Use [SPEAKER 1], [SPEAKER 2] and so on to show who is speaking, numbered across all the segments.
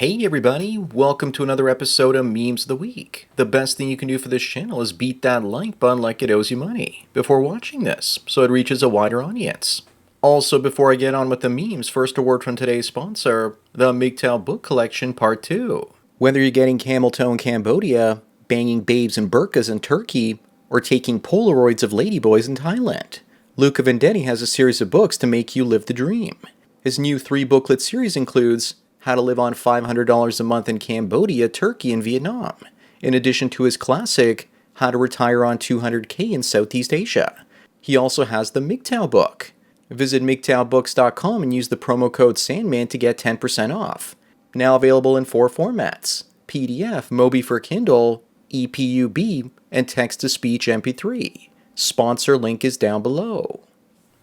[SPEAKER 1] Hey everybody, welcome to another episode of Memes of the Week. The best thing you can do for this channel is beat that like button like it owes you money before watching this, so it reaches a wider audience. Also, before I get on with the memes, first a word from today's sponsor, the MGTOW Book Collection Part 2. Whether you're getting camel toe in Cambodia, banging babes in burqas in Turkey, or taking Polaroids of ladyboys in Thailand, Luca Vendetti has a series of books to make you live the dream. His new 3-booklet series includes How to Live on $500 a Month in Cambodia, Turkey, and Vietnam, in addition to his classic, How to Retire on $200K in Southeast Asia. He also has the MGTOW book. Visit MGTOWbooks.com and use the promo code SANDMAN to get 10% off. Now available in 4 formats, PDF, Mobi for Kindle, EPUB, and text-to-speech MP3. Sponsor link is down below.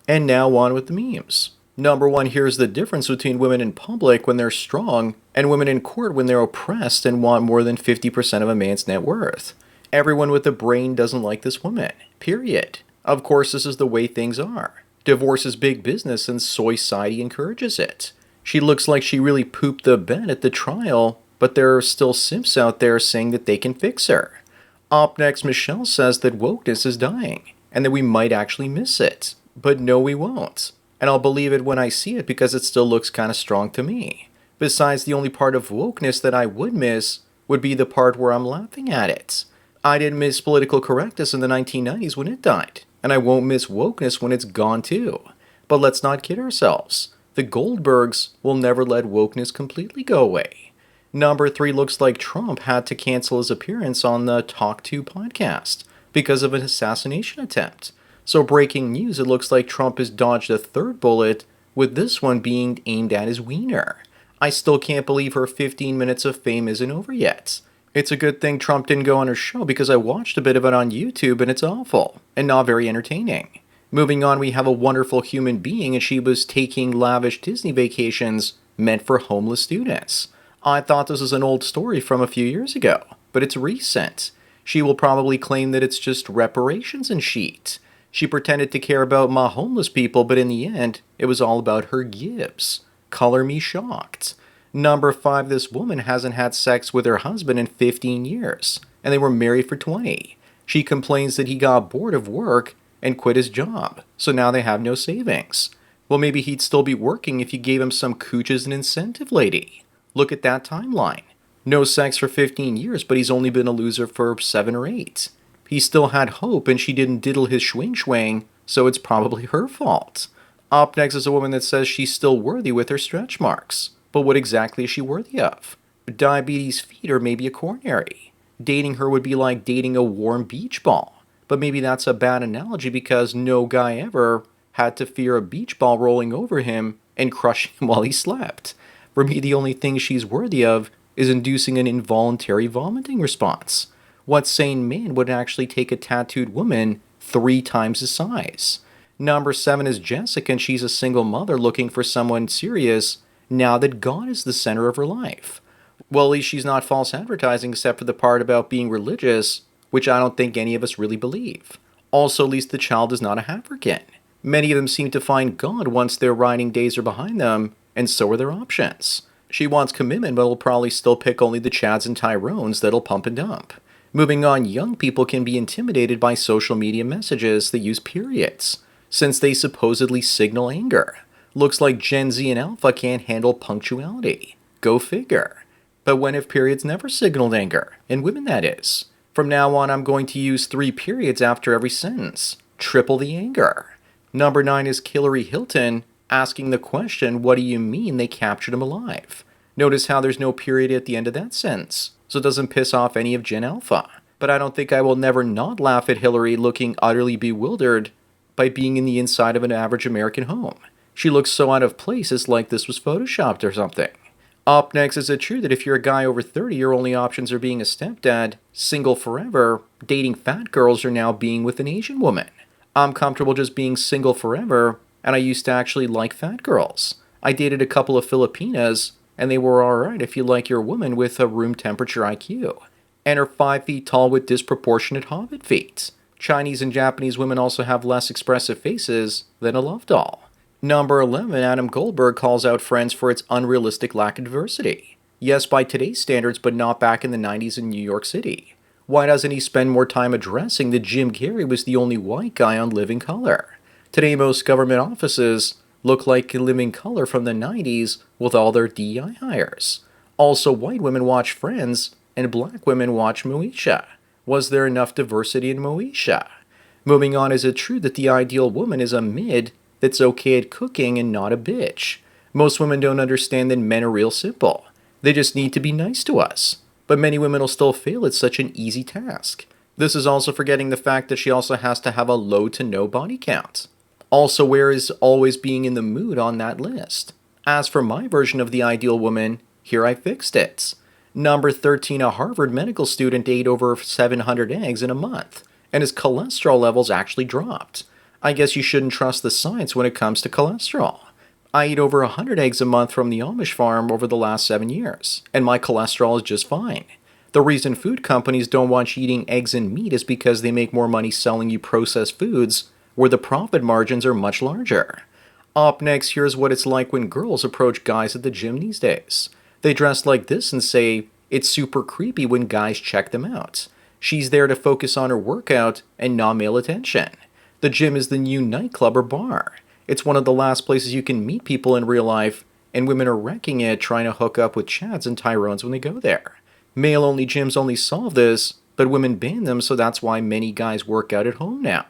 [SPEAKER 1] And now on with the memes. Number 1, here's the difference between women in public when they're strong and women in court when they're oppressed and want more than 50% of a man's net worth. Everyone with a brain doesn't like this woman. Period. Of course, this is the way things are. Divorce is big business and soy society encourages it. She looks like she really pooped the bed at the trial, but there are still simps out there saying that they can fix her. Up next, Michelle says that wokeness is dying, and that we might actually miss it. But no, we won't. And I'll believe it when I see it because it still looks kinda strong to me. Besides, the only part of wokeness that I would miss would be the part where I'm laughing at it. I didn't miss political correctness in the 1990s when it died, and I won't miss wokeness when it's gone too. But let's not kid ourselves. The Goldbergs will never let wokeness completely go away. Number 3 looks like Trump had to cancel his appearance on the Talk 2 podcast because of an assassination attempt. So breaking news, it looks like Trump has dodged a 3rd bullet, with this one being aimed at his wiener. I still can't believe her 15 minutes of fame isn't over yet. It's a good thing Trump didn't go on her show because I watched a bit of it on YouTube and it's awful and not very entertaining. Moving on, we have a wonderful human being and she was taking lavish Disney vacations meant for homeless students. I thought this was an old story from a few years ago, but it's recent. She will probably claim that it's just reparations and shit. She pretended to care about my homeless people, but in the end, it was all about her gifts. Color me shocked. Number 5, this woman hasn't had sex with her husband in 15 years, and they were married for 20. She complains that he got bored of work and quit his job, so now they have no savings. Well, maybe he'd still be working if you gave him some cooch as an incentive, lady. Look at that timeline. No sex for 15 years, but he's only been a loser for 7 or 8. He still had hope and she didn't diddle his schwing, so it's probably her fault. Up next is a woman that says she's still worthy with her stretch marks. But what exactly is she worthy of? Diabetes feet or maybe a coronary? Dating her would be like dating a warm beach ball. But maybe that's a bad analogy because no guy ever had to fear a beach ball rolling over him and crushing him while he slept. For me, the only thing she's worthy of is inducing an involuntary vomiting response. What sane man would actually take a tattooed woman 3 times his size? Number 7 is Jessica, and she's a single mother looking for someone serious now that God is the center of her life. Well, at least she's not false advertising except for the part about being religious, which I don't think any of us really believe. Also, at least the child is not a African. Many of them seem to find God once their riding days are behind them, and so are their options. She wants commitment, but will probably still pick only the Chads and Tyrones that'll pump and dump. Moving on, young people can be intimidated by social media messages that use periods, since they supposedly signal anger. Looks like Gen Z and Alpha can't handle punctuality. Go figure. But when have periods never signaled anger? In women, that is. From now on, I'm going to use 3 periods after every sentence. Triple the anger. Number 9 is Hillary Hilton asking the question, what do you mean they captured him alive? Notice how there's no period at the end of that sentence, so it doesn't piss off any of Gen Alpha. But I don't think I will never not laugh at Hillary looking utterly bewildered by being in the inside of an average American home. She looks so out of place, it's like this was photoshopped or something. Up next, is it true that if you're a guy over 30, your only options are being a stepdad, single forever, dating fat girls, or now being with an Asian woman? I'm comfortable just being single forever, and I used to actually like fat girls. I dated a couple of Filipinas, and they were alright if you like your woman with a room temperature IQ. And are 5 feet tall with disproportionate hobbit feet. Chinese and Japanese women also have less expressive faces than a love doll. Number 11, Adam Goldberg calls out Friends for its unrealistic lack of diversity. Yes, by today's standards, but not back in the 90s in New York City. Why doesn't he spend more time addressing that Jim Carrey was the only white guy on Living Color? Today, most government offices look like Living Color from the 90s with all their DEI hires. Also, white women watch Friends and black women watch Moesha. Was there enough diversity in Moesha? Moving on, is it true that the ideal woman is a mid that's okay at cooking and not a bitch? Most women don't understand that men are real simple. They just need to be nice to us. But many women will still fail at such an easy task. This is also forgetting the fact that she also has to have a low to no body count. Also, where is always being in the mood on that list? As for my version of the ideal woman, here I fixed it. Number 13, a Harvard medical student ate over 700 eggs in a month, and his cholesterol levels actually dropped. I guess you shouldn't trust the science when it comes to cholesterol. I eat over 100 eggs a month from the Amish farm over the last 7 years, and my cholesterol is just fine. The reason food companies don't want you eating eggs and meat is because they make more money selling you processed foods where the profit margins are much larger. Up next, here's what it's like when girls approach guys at the gym these days. They dress like this and say it's super creepy when guys check them out. She's there to focus on her workout and not male attention. The gym is the new nightclub or bar. It's one of the last places you can meet people in real life, and women are wrecking it trying to hook up with Chads and Tyrones when they go there. Male-only gyms only solve this, but women ban them, so that's why many guys work out at home now.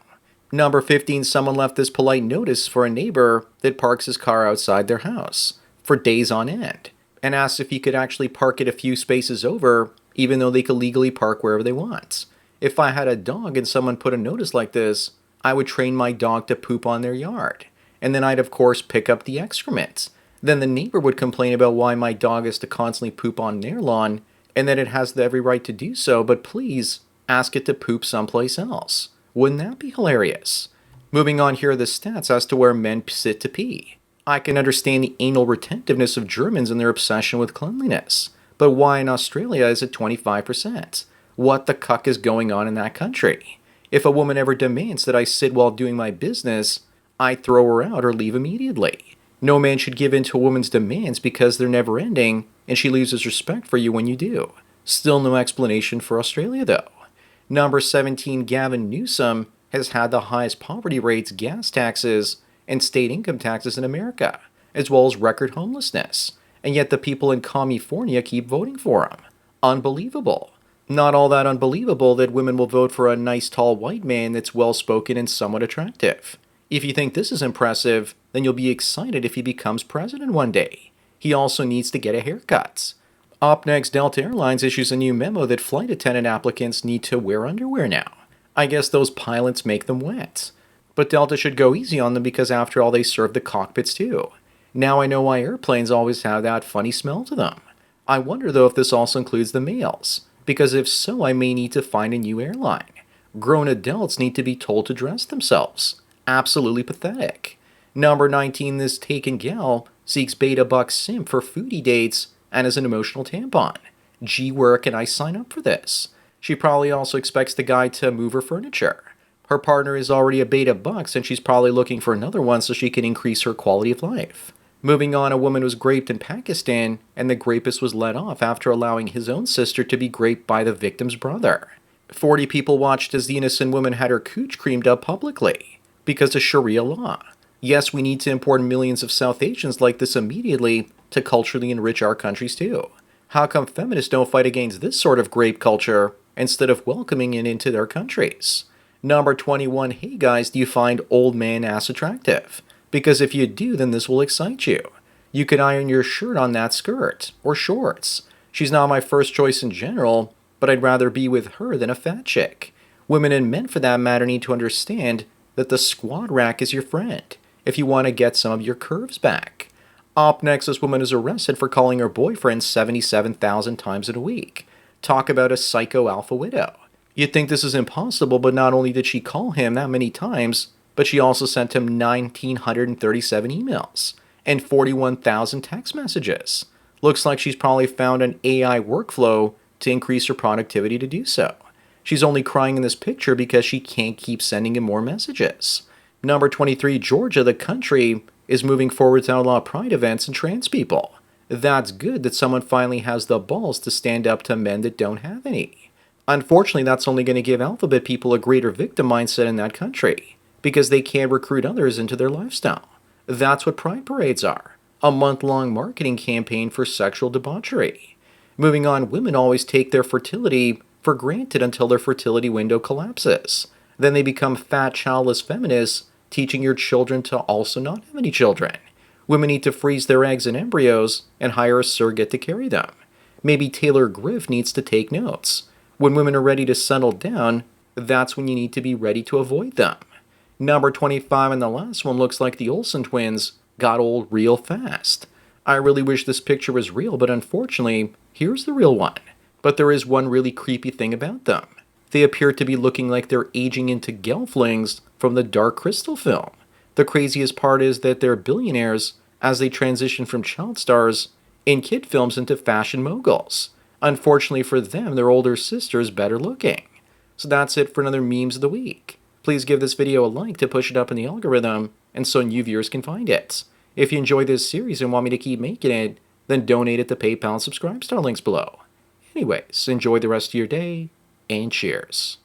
[SPEAKER 1] Number 15, someone left this polite notice for a neighbor that parks his car outside their house for days on end, and asked if he could actually park it a few spaces over, even though they could legally park wherever they want. If I had a dog and someone put a notice like this, I would train my dog to poop on their yard. And then I'd of course pick up the excrement. Then the neighbor would complain about why my dog has to constantly poop on their lawn, and that it has every right to do so, but please ask it to poop someplace else. Wouldn't that be hilarious? Moving on, here are the stats as to where men sit to pee. I can understand the anal retentiveness of Germans and their obsession with cleanliness, but why in Australia is it 25%? What the cuck is going on in that country? If a woman ever demands that I sit while doing my business, I throw her out or leave immediately. No man should give in to a woman's demands because they're never ending, and she loses respect for you when you do. Still no explanation for Australia though. Number 17, Gavin Newsom has had the highest poverty rates, gas taxes, and state income taxes in America, as well as record homelessness. And yet the people in California keep voting for him. Unbelievable. Not all that unbelievable that women will vote for a nice tall white man that's well-spoken and somewhat attractive. If you think this is impressive, then you'll be excited if he becomes president one day. He also needs to get a haircut. Up next, Delta Airlines issues a new memo that flight attendant applicants need to wear underwear now. I guess those pilots make them wet. But Delta should go easy on them because after all they serve the cockpits too. Now I know why airplanes always have that funny smell to them. I wonder though if this also includes the males, because if so I may need to find a new airline. Grown adults need to be told to dress themselves. Absolutely pathetic. Number 19, this taken gal seeks beta buck simp for foodie dates and as an emotional tampon. Gee, where can I sign up for this? She probably also expects the guy to move her furniture. Her partner is already a beta buck and she's probably looking for another one so she can increase her quality of life. Moving on, a woman was raped in Pakistan and the rapist was let off after allowing his own sister to be raped by the victim's brother. 40 people watched as the innocent woman had her cooch creamed up publicly because of Sharia law. Yes, we need to import millions of South Asians like this immediately to culturally enrich our countries too. How come feminists don't fight against this sort of grape culture instead of welcoming it into their countries? Number 21, hey guys, do you find old man ass attractive? Because if you do, then this will excite you. You could iron your shirt on that skirt, or shorts. She's not my first choice in general, but I'd rather be with her than a fat chick. Women and men for that matter need to understand that the squat rack is your friend if you want to get some of your curves back. Up next, this woman is arrested for calling her boyfriend 77,000 times in a week. Talk about a psycho alpha widow. You'd think this is impossible, but not only did she call him that many times, but she also sent him 1,937 emails and 41,000 text messages. Looks like she's probably found an AI workflow to increase her productivity to do so. She's only crying in this picture because she can't keep sending him more messages. Number 23, Georgia, the country, is moving forward to outlaw pride events and trans people. That's good that someone finally has the balls to stand up to men that don't have any. Unfortunately, that's only going to give alphabet people a greater victim mindset in that country, because they can't recruit others into their lifestyle. That's what pride parades are, a month-long marketing campaign for sexual debauchery. Moving on, women always take their fertility for granted until their fertility window collapses. Then they become fat, childless feminists, teaching your children to also not have any children. Women need to freeze their eggs and embryos and hire a surrogate to carry them. Maybe Taylor Griff needs to take notes. When women are ready to settle down, that's when you need to be ready to avoid them. Number 25 and the last one looks like the Olsen twins got old real fast. I really wish this picture was real, but unfortunately, here's the real one. But there is one really creepy thing about them. They appear to be looking like they're aging into gelflings from the Dark Crystal film. The craziest part is that they're billionaires as they transition from child stars in kid films into fashion moguls. Unfortunately for them, their older sister is better looking. So that's it for another Memes of the Week. Please give this video a like to push it up in the algorithm and so new viewers can find it. If you enjoy this series and want me to keep making it, then donate at the PayPal and Subscribe Star links below. Anyways, enjoy the rest of your day, and cheers.